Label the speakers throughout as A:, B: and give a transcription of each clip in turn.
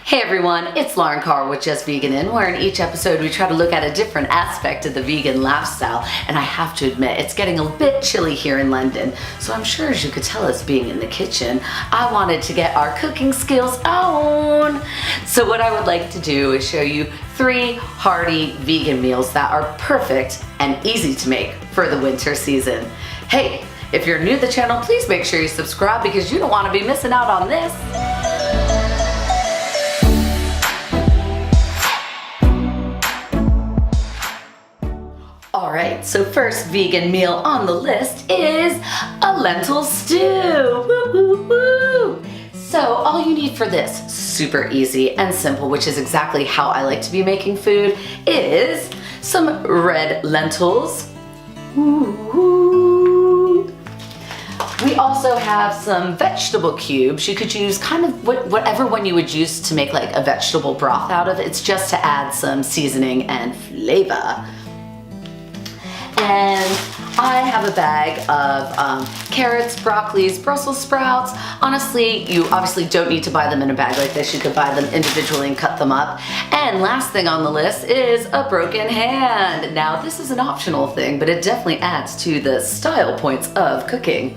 A: Hey everyone, it's Lauren Carr with Just Veganin, where in each episode we try to look at a different aspect of the vegan lifestyle. And I have to admit, it's getting a bit chilly here in London, so I'm sure as you could tell us being in the kitchen, I wanted to get our cooking skills on. So what I would like to do is show you 3 hearty vegan meals that are perfect and easy to make for the winter season. Hey, if you're new to the channel, please make sure you subscribe because you don't want to be missing out on this. Alright, so first vegan meal on the list is a lentil stew. Woo, woo, woo. So all you need for this, super easy and simple, which is exactly how I like to be making food, is some red lentils. Ooh. We also have some vegetable cubes. You could use kind of whatever one you would use to make like a vegetable broth out of. It's just to add some seasoning and flavor. And I have a bag of carrots, broccolis, Brussels sprouts. Honestly, you obviously don't need to buy them in a bag like this. You could buy them individually and cut them up. And last thing on the list is a broken hand. Now, this is an optional thing, but it definitely adds to the style points of cooking.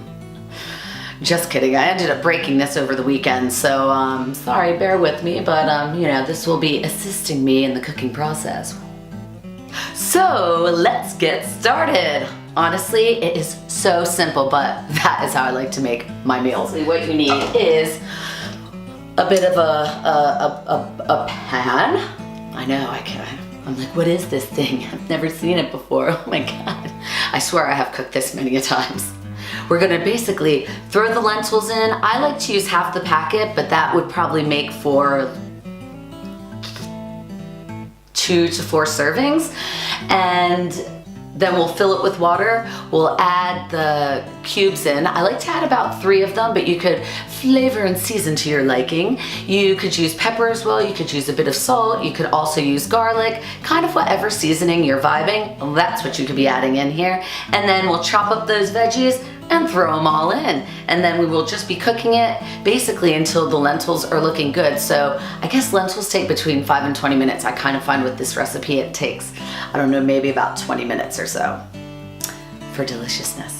A: Just kidding, I ended up breaking this over the weekend, so sorry, bear with me, but you know, this will be assisting me in the cooking process. So let's get started. Honestly, it is so simple, but that is how I like to make my meals. What you need is a bit of a pan. I know, I'm like, what is this thing? I've never seen it before. Oh my God. I swear I have cooked this many a times. We're gonna basically throw the lentils in. I like to use half the packet, but that would probably make for 2 to 4 servings, and then we'll fill it with water. We'll add the cubes in. I like to add about 3 of them, but you could flavor and season to your liking. You could use pepper as well. You could use a bit of salt. You could also use garlic, kind of whatever seasoning you're vibing. That's what you could be adding in here. And then we'll chop up those veggies and throw them all in. And then we will just be cooking it basically until the lentils are looking good. So I guess lentils take between 5 and 20 minutes. I kind of find with this recipe it takes, I don't know, maybe about 20 minutes or so for deliciousness.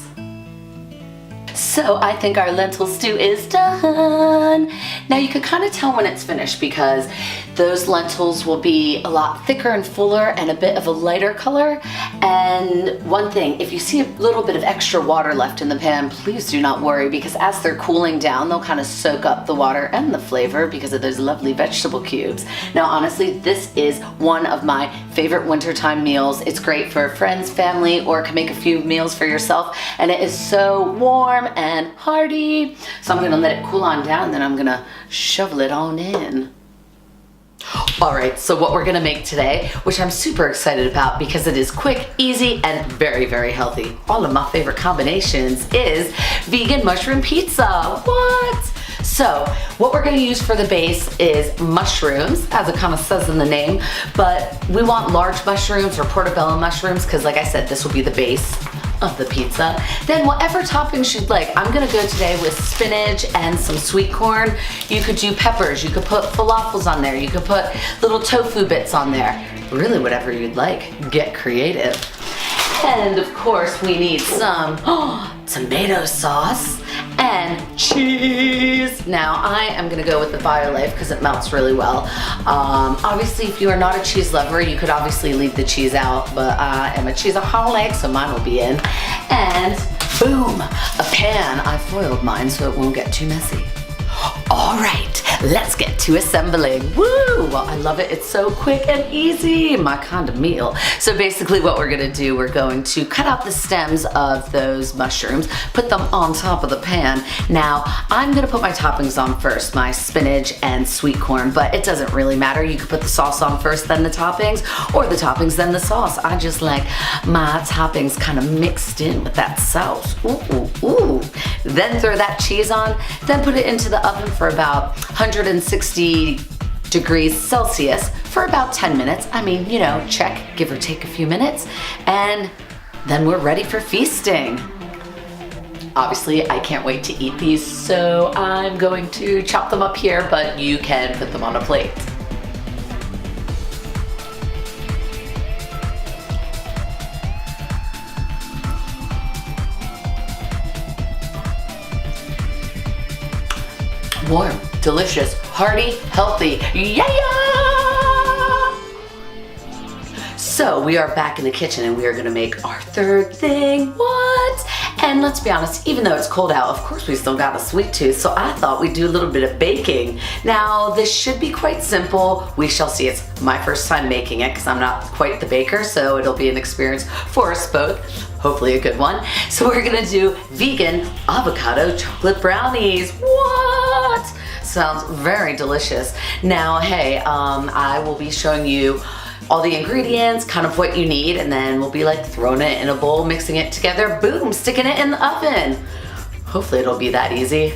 A: So I think our lentil stew is done. Now you can kind of tell when it's finished because those lentils will be a lot thicker and fuller and a bit of a lighter color. And one thing, if you see a little bit of extra water left in the pan, please do not worry because as they're cooling down, they'll kind of soak up the water and the flavor because of those lovely vegetable cubes. Now honestly, this is one of my favorite wintertime meals. It's great for friends, family, or can make a few meals for yourself. And it is so warm and hearty. So I'm gonna let it cool on down and then I'm gonna shovel it on in. All right, so what we're gonna make today, which I'm super excited about because it is quick, easy, and very, very healthy. All of my favorite combinations is vegan mushroom pizza. What? So what we're gonna use for the base is mushrooms, as it kind of says in the name, but we want large mushrooms or portobello mushrooms because like I said, this will be the base of the pizza. Then whatever toppings you'd like. I'm gonna go today with spinach and some sweet corn. You could do peppers, you could put falafels on there, you could put little tofu bits on there. Really whatever you'd like, get creative. And of course we need some tomato sauce and cheese. Now I am gonna go with the BioLife because it melts really well. Obviously if you are not a cheese lover, you could obviously leave the cheese out, but I am a cheeseaholic, so mine will be in. And boom, a pan. I foiled mine so it won't get too messy. All right, let's get to assembling. Woo! Well, I love it. It's so quick and easy. My kind of meal. So basically what we're gonna do, we're going to cut out the stems of those mushrooms, put them on top of the pan. Now, I'm gonna put my toppings on first, my spinach and sweet corn, but it doesn't really matter. You could put the sauce on first, then the toppings, or the toppings, then the sauce. I just like my toppings kind of mixed in with that sauce. Ooh, ooh, ooh. Then throw that cheese on, then put it into the oven for about 160 degrees Celsius for about 10 minutes. I mean, you know, check, give or take a few minutes, and then we're ready for feasting. Obviously, I can't wait to eat these, so I'm going to chop them up here, but you can put them on a plate. Warm, delicious, hearty, healthy. Yeah! So we are back in the kitchen and we are gonna make our third thing. What? And let's be honest, even though it's cold out, of course we still got a sweet tooth, so I thought we'd do a little bit of baking. Now, this should be quite simple. We shall see. It's my first time making it because I'm not quite the baker, so it'll be an experience for us both. Hopefully a good one. So we're gonna do vegan avocado chocolate brownies. What? Sounds very delicious. Now, hey, I will be showing you all the ingredients, kind of what you need, and then we'll be like throwing it in a bowl, mixing it together, boom, sticking it in the oven. Hopefully it'll be that easy.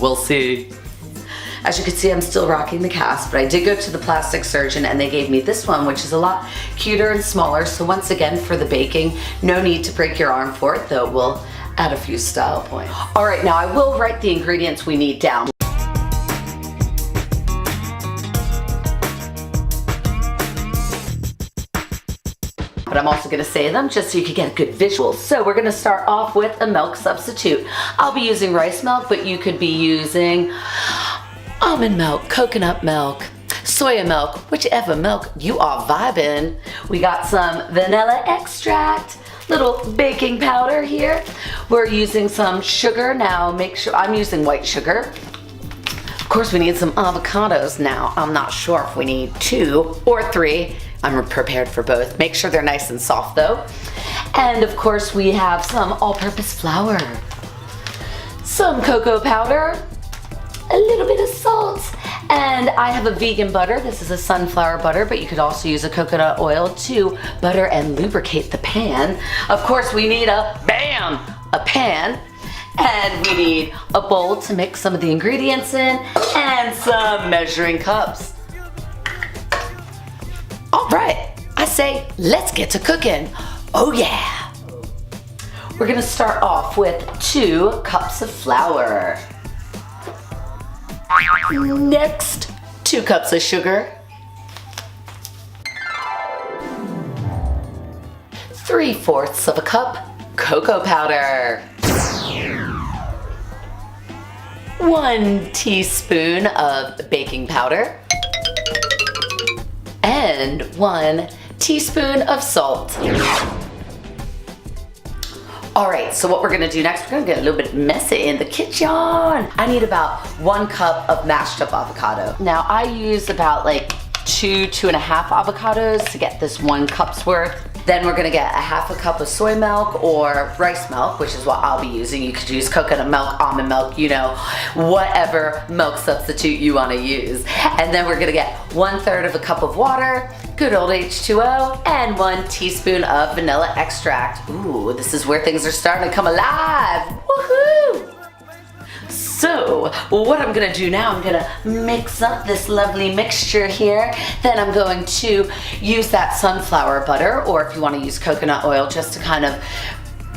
A: We'll see. As you can see, I'm still rocking the cast, but I did go to the plastic surgeon and they gave me this one, which is a lot cuter and smaller. So once again, for the baking, no need to break your arm for it, though we'll add a few style points. All right, now I will write the ingredients we need down. But I'm also gonna say them just so you can get a good visual. So we're gonna start off with a milk substitute. I'll be using rice milk, but you could be using almond milk, coconut milk, soya milk, whichever milk you are vibing. We got some vanilla extract, little baking powder here. We're using some sugar. Now make sure, I'm using white sugar. Of course we need some avocados now. I'm not sure if we need 2 or 3. I'm prepared for both. Make sure they're nice and soft though. And of course we have some all-purpose flour, some cocoa powder, a little bit of salt, and I have a vegan butter. This is a sunflower butter, but you could also use a coconut oil to butter and lubricate the pan. Of course we need a pan. And we need a bowl to mix some of the ingredients in and some measuring cups. All right, I say, let's get to cooking. Oh yeah. We're gonna start off with 2 cups of flour. Next, 2 cups of sugar. 3/4 of a cup cocoa powder. 1 teaspoon of baking powder. And 1 teaspoon of salt. All right, so what we're gonna do next, we're gonna get a little bit messy in the kitchen. I need about 1 cup of mashed up avocado. Now I use about like 2.5 avocados to get this 1 cup's worth. Then we're gonna get a 1/2 cup of soy milk or rice milk, which is what I'll be using. You could use coconut milk, almond milk, you know, whatever milk substitute you wanna use. And then we're gonna get 1/3 of a cup of water, good old H2O, and 1 teaspoon of vanilla extract. Ooh, this is where things are starting to come alive. Woohoo! So, what I'm gonna do now, I'm gonna mix up this lovely mixture here. Then I'm going to use that sunflower butter, or if you wanna use coconut oil, just to kind of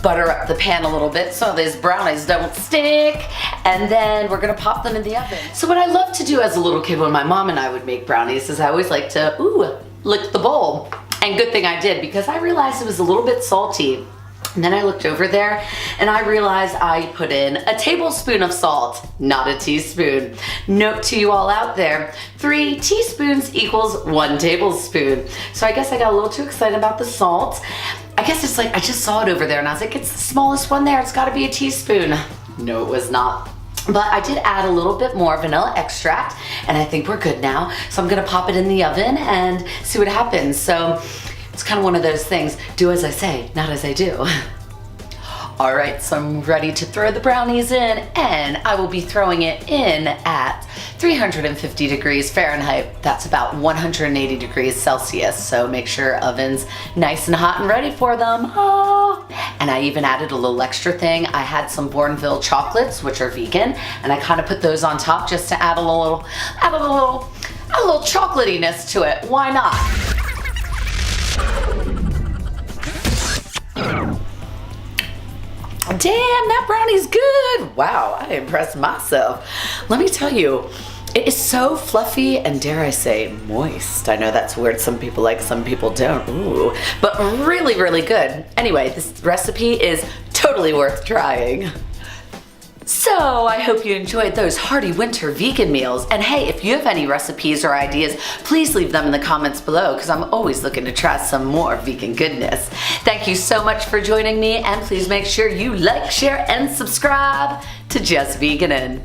A: butter up the pan a little bit so these brownies don't stick. And then we're gonna pop them in the oven. So what I loved to do as a little kid when my mom and I would make brownies is I always like to, lick the bowl. And good thing I did, because I realized it was a little bit salty. And then I looked over there and I realized I put in a tablespoon of salt, not a teaspoon. Note to you all out there, 3 teaspoons equals 1 tablespoon. So I guess I got a little too excited about the salt. I guess it's like, I just saw it over there and I was like, it's the smallest one there, it's gotta be a teaspoon. No, it was not. But I did add a little bit more vanilla extract and I think we're good now. So I'm gonna pop it in the oven and see what happens. So it's kind of one of those things, do as I say, not as I do. All right, so I'm ready to throw the brownies in, and I will be throwing it in at 350 degrees Fahrenheit. That's about 180 degrees Celsius, so make sure your oven's nice and hot and ready for them. Oh. And I even added a little extra thing. I had some Bournville chocolates, which are vegan, and I kind of put those on top just to add a little chocolatiness to it. Why not? Damn, that brownie's good. Wow, I impressed myself. Let me tell you, it is so fluffy and, dare I say, moist. I know that's a word some people like, some people don't. Ooh, but really, really good. Anyway, this recipe is totally worth trying. So I hope you enjoyed those hearty winter vegan meals. And hey, if you have any recipes or ideas, please leave them in the comments below because I'm always looking to try some more vegan goodness. Thank you so much for joining me, and please make sure you like, share, and subscribe to Just Veganin.